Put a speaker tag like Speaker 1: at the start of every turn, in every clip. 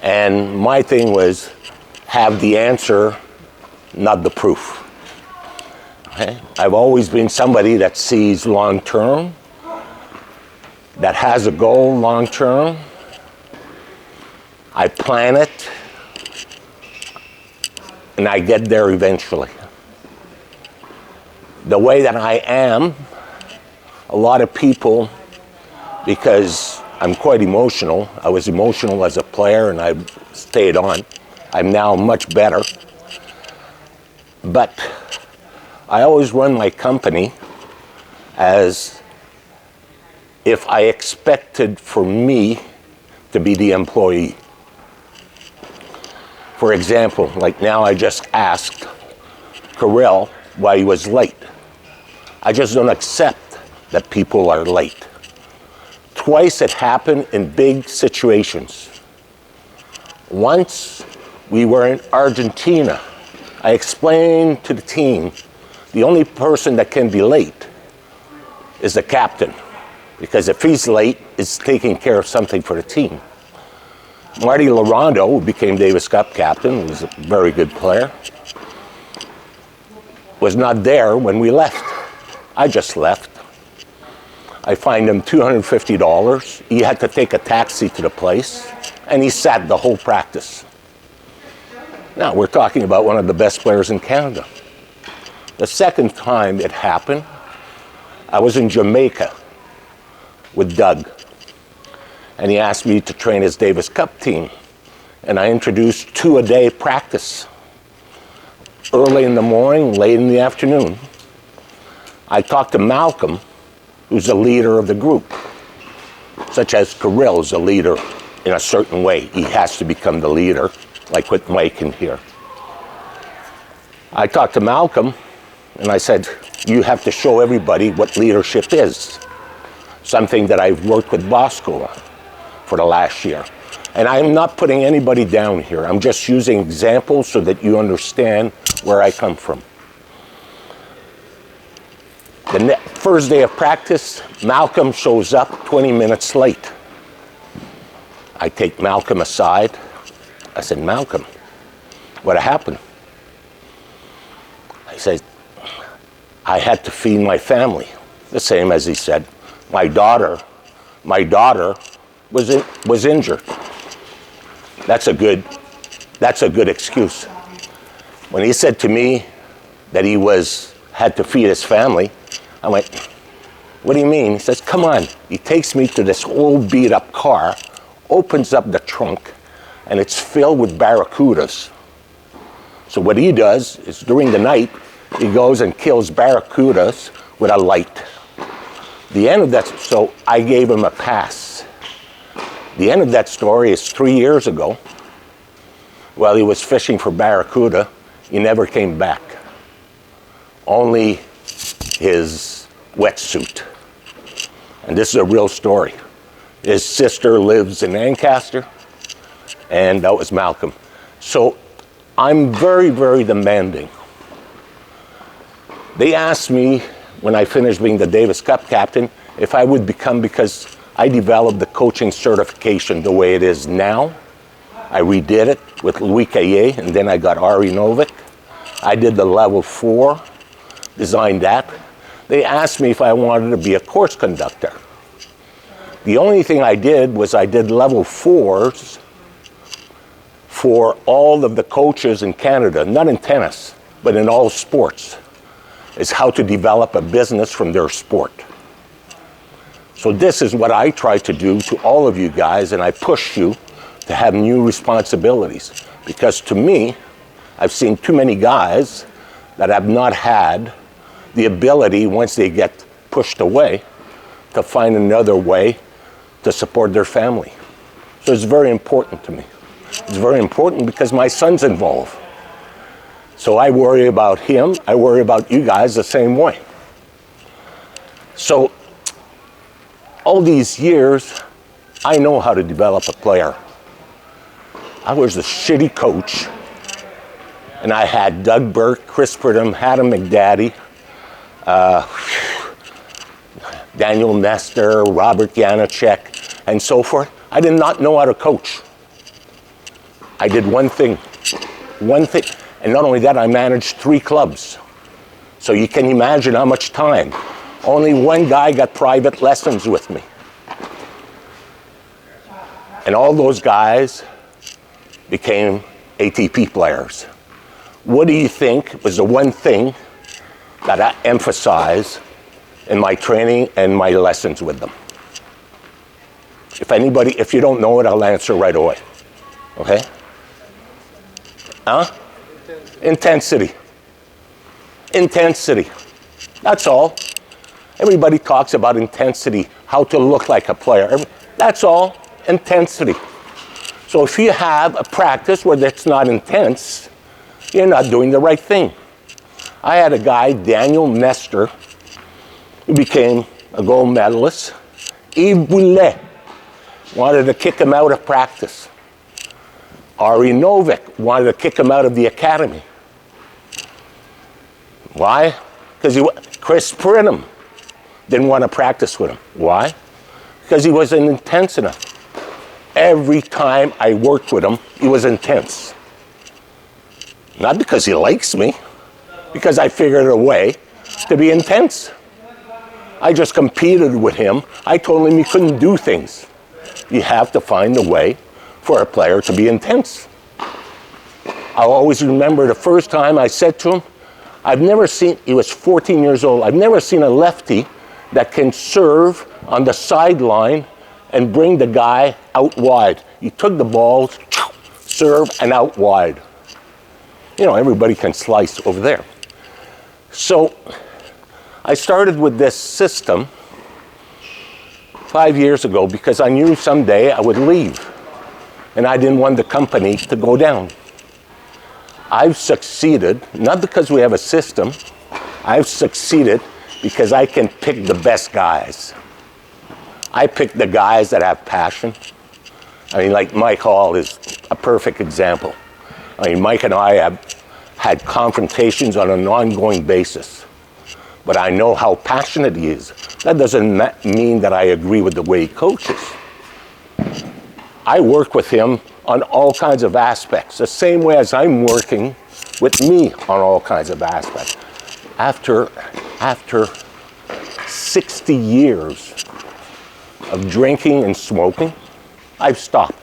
Speaker 1: And my thing was have the answer, not the proof. Okay? I've always been somebody that sees long term, that has a goal long term. I plan it, and I get there eventually. The way that I am, a lot of people, because I'm quite emotional, I was emotional as a player and I stayed on. I'm now much better. But I always run my company as if I expected for me to be the employee. For example, like now I just asked Kirill why he was late. I just don't accept that people are late. Twice it happened in big situations. Once we were in Argentina. I explained to the team, the only person that can be late is the captain, because if he's late, it's taking care of something for the team. Marty Larondo, who became Davis Cup captain, was a very good player, was not there when we left. I just left. I fined him $250. He had to take a taxi to the place, and he sat the whole practice. Now, we're talking about one of the best players in Canada. The second time it happened, I was in Jamaica with Doug, and he asked me to train his Davis Cup team, and I introduced 2-a-day practice, early in the morning, late in the afternoon. I talked to Malcolm, who's the leader of the group, such as Kirill is a leader in a certain way. He has to become the leader, like with Mike in here. I talked to Malcolm, and I said, you have to show everybody what leadership is, something that I've worked with Bosco on for the last year. And I'm not putting anybody down here. I'm just using examples so that you understand where I come from. The first day of practice, Malcolm shows up 20 minutes late. I take Malcolm aside. I said, Malcolm, what happened? I said, I had to feed my family. The same as he said, my daughter was injured. That's a good excuse. When he said to me that he had to feed his family, I went, what do you mean? He says, come on. He takes me to this old beat up car, opens up the trunk, and it's filled with barracudas. So what he does is during the night, he goes and kills barracudas with a light. The end of that, so I gave him a pass. The end of that story is 3 years ago. While he was fishing for barracuda, he never came back. Only his wetsuit. And this is a real story. His sister lives in Ancaster, and that was Malcolm. So I'm very, very demanding. They asked me when I finished being the Davis Cup captain if I would become, because I developed the coaching certification the way it is now. I redid it with Louis Caillé, and then I got Ari Novick. I did the level 4, designed that. They asked me if I wanted to be a course conductor. The only thing I did was I did level 4s for all of the coaches in Canada, not in tennis, but in all sports, is how to develop a business from their sport. So this is what I try to do to all of you guys, and I push you to have new responsibilities. Because to me, I've seen too many guys that have not had the ability, once they get pushed away, to find another way to support their family. So it's very important to me. It's very important because my son's involved. So I worry about him, I worry about you guys the same way. So all these years, I know how to develop a player. I was a shitty coach, and I had Doug Burke, Chris Pridham, Adam McDaddy, Daniel Nestor, Robert Janacek, and so forth. I did not know how to coach. I did one thing. And not only that, I managed 3 clubs. So you can imagine how much time. Only one guy got private lessons with me. And all those guys became ATP players. What do you think was the one thing that I emphasize in my training and my lessons with them? If you don't know it, I'll answer right away. Okay? Intensity. Intensity. That's all. Everybody talks about intensity, how to look like a player. That's all. Intensity. So if you have a practice where it's not intense, you're not doing the right thing. I had a guy, Daniel Nestor, who became a gold medalist. Yves Boulet wanted to kick him out of practice. Ari Novik wanted to kick him out of the academy. Why? Because Chris Pridham didn't want to practice with him. Why? Because he wasn't intense enough. Every time I worked with him, he was intense. Not because he likes me, because I figured a way to be intense. I just competed with him. I told him he couldn't do things. You have to find a way for a player to be intense. I'll always remember the first time I said to him, he was 14 years old, I've never seen a lefty that can serve on the sideline and bring the guy out wide. He took the balls, serve, and out wide. You know, everybody can slice over there. So I started with this system 5 years ago because I knew someday I would leave. And I didn't want the company to go down. I've succeeded, not because we have a system, I've succeeded because I can pick the best guys. I pick the guys that have passion. I mean, like Mike Hall is a perfect example. I mean, Mike and I have had confrontations on an ongoing basis. But I know how passionate he is. That doesn't mean that I agree with the way he coaches. I work with him on all kinds of aspects, the same way as I'm working with me on all kinds of aspects. After 60 years of drinking and smoking, I've stopped.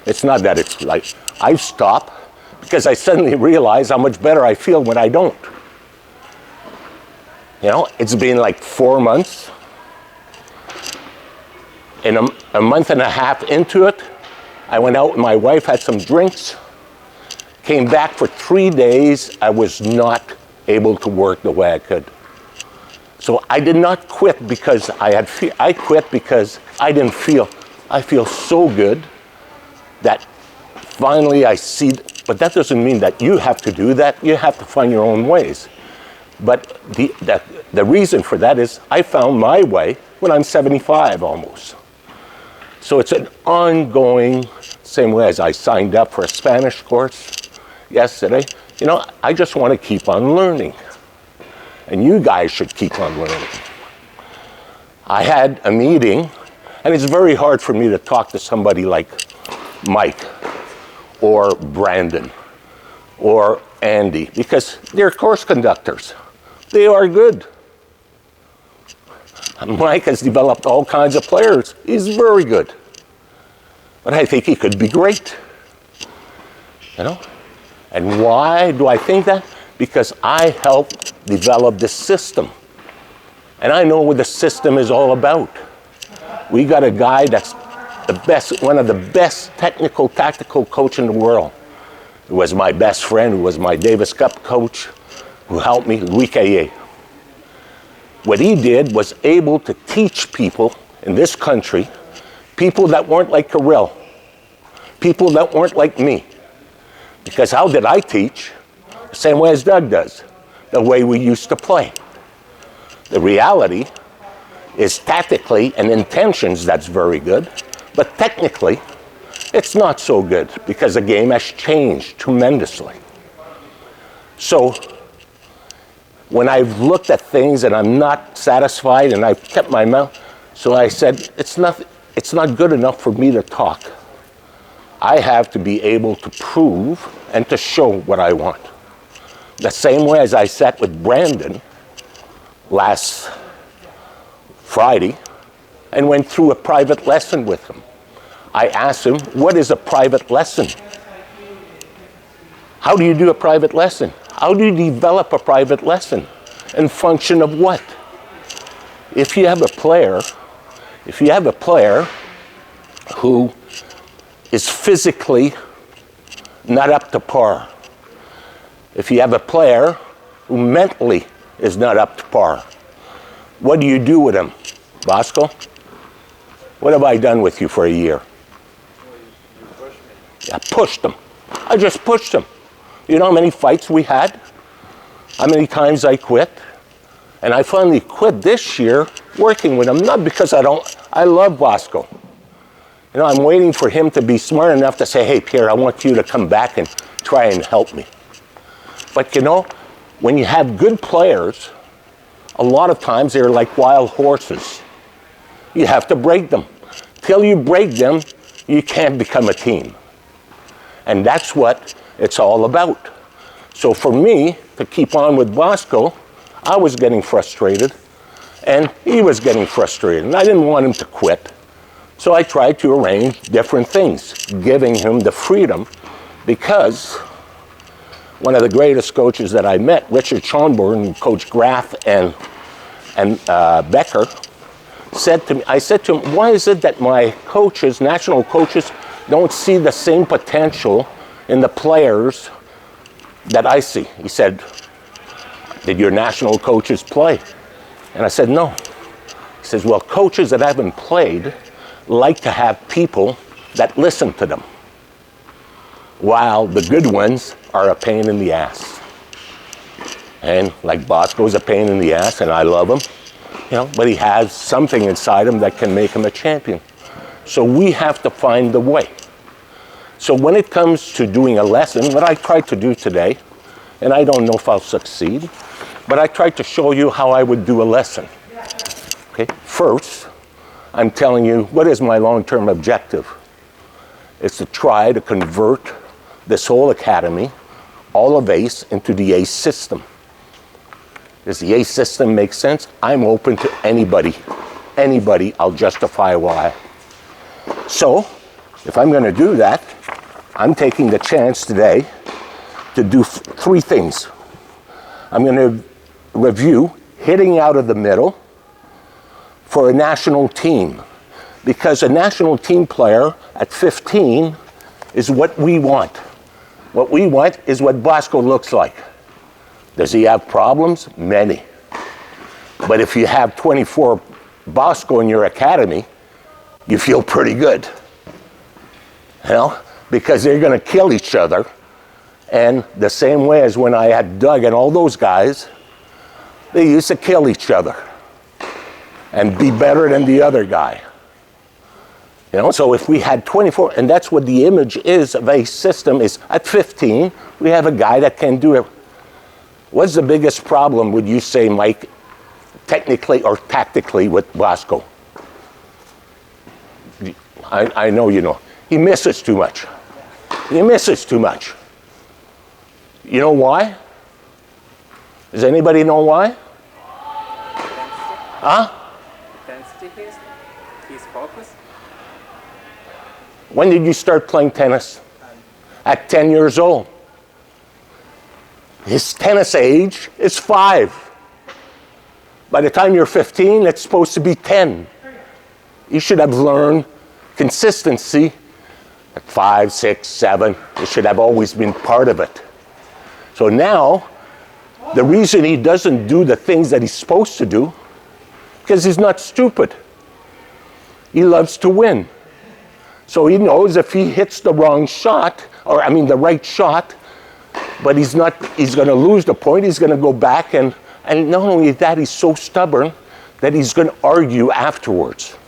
Speaker 1: It's not that it's like, I've stopped because I suddenly realize how much better I feel when I don't. You know, it's been like 4 months. And a month and a half into it, I went out with my wife, had some drinks, came back for 3 days. I was not able to work the way I could. So I did not quit because I quit because I didn't feel. I feel so good that finally I see, but that doesn't mean that you have to do that. You have to find your own ways. But the reason for that is I found my way when I'm 75 almost. So it's an ongoing, same way as I signed up for a Spanish course yesterday. You know, I just want to keep on learning. And you guys should keep on learning. I had a meeting, and it's very hard for me to talk to somebody like Mike or Brandon or Andy because they're course conductors. They are good. Mike has developed all kinds of players. He's very good. But I think he could be great. You know? And why do I think that? Because I helped develop this system. And I know what the system is all about. We got a guy that's the best, one of the best technical, tactical coach in the world. Who was my best friend, who was my Davis Cup coach, who helped me, Louis Caillé. What he did was able to teach people in this country, people that weren't like Kirill, people that weren't like me. Because how did I teach? The same way as Doug does, the way we used to play. The reality is tactically and intentions, that's very good, but technically, it's not so good because the game has changed tremendously. So, when I've looked at things and I'm not satisfied and I've kept my mouth, so I said, it's not good enough for me to talk. I have to be able to prove and to show what I want. The same way as I sat with Brandon last Friday and went through a private lesson with him. I asked him, what is a private lesson? How do you do a private lesson? How do you develop a private lesson? And function of what? If you have a player who is physically not up to par, if you have a player who mentally is not up to par, what do you do with him? Bosco, what have I done with you for a year? I pushed him. I just pushed him. You know how many fights we had? How many times I quit? And I finally quit this year working with him, not because I love Bosco. You know, I'm waiting for him to be smart enough to say, hey, Pierre, I want you to come back and try and help me. But you know, when you have good players, a lot of times they're like wild horses. You have to break them. Till you break them, you can't become a team. And that's what it's all about. So for me, to keep on with Bosco, I was getting frustrated, and he was getting frustrated, and I didn't want him to quit. So I tried to arrange different things, giving him the freedom, because one of the greatest coaches that I met, Richard Schonborn, Coach Graff and Becker, said to me, I said to him, why is it that my coaches, national coaches, don't see the same potential in the players that I see? He said, did your national coaches play? And I said, no. He says, well, coaches that haven't played like to have people that listen to them, while the good ones are a pain in the ass. And like Bosco's a pain in the ass, and I love him, you know, but he has something inside him that can make him a champion. So we have to find the way. So when it comes to doing a lesson, what I tried to do today, and I don't know if I'll succeed, but I tried to show you how I would do a lesson. Okay, first, I'm telling you what is my long-term objective. It's to try to convert this whole academy, all of ACE, into the ACE system. Does the ACE system make sense? I'm open to anybody. Anybody, I'll justify why. So, if I'm going to do that, I'm taking the chance today to do three things. I'm going to review hitting out of the middle for a national team, because a national team player at 15 is what we want. What we want is what Bosco looks like. Does he have problems? Many. But if you have 24 Bosco in your academy, you feel pretty good. You know, because they're going to kill each other. And the same way as when I had Doug and all those guys, they used to kill each other and be better than the other guy. You know, so if we had 24, and that's what the image is of a system, is at 15, we have a guy that can do it. What's the biggest problem, would you say, Mike, technically or tactically with Bosco? I know you know. He misses too much. He misses too much. You know why? Does anybody know why? Huh?
Speaker 2: Intensity, his focus.
Speaker 1: When did you start playing tennis? At 10 years old. His tennis age is 5. By the time you're 15, it's supposed to be 10. You should have learned consistency at 5, 6, 7. It should have always been part of it. So now, the reason he doesn't do the things that he's supposed to do, because he's not stupid. He loves to win. So he knows if he hits the wrong shot, or I mean the right shot, but he's going to lose the point, he's going to go back, and not only that, he's so stubborn that he's going to argue afterwards.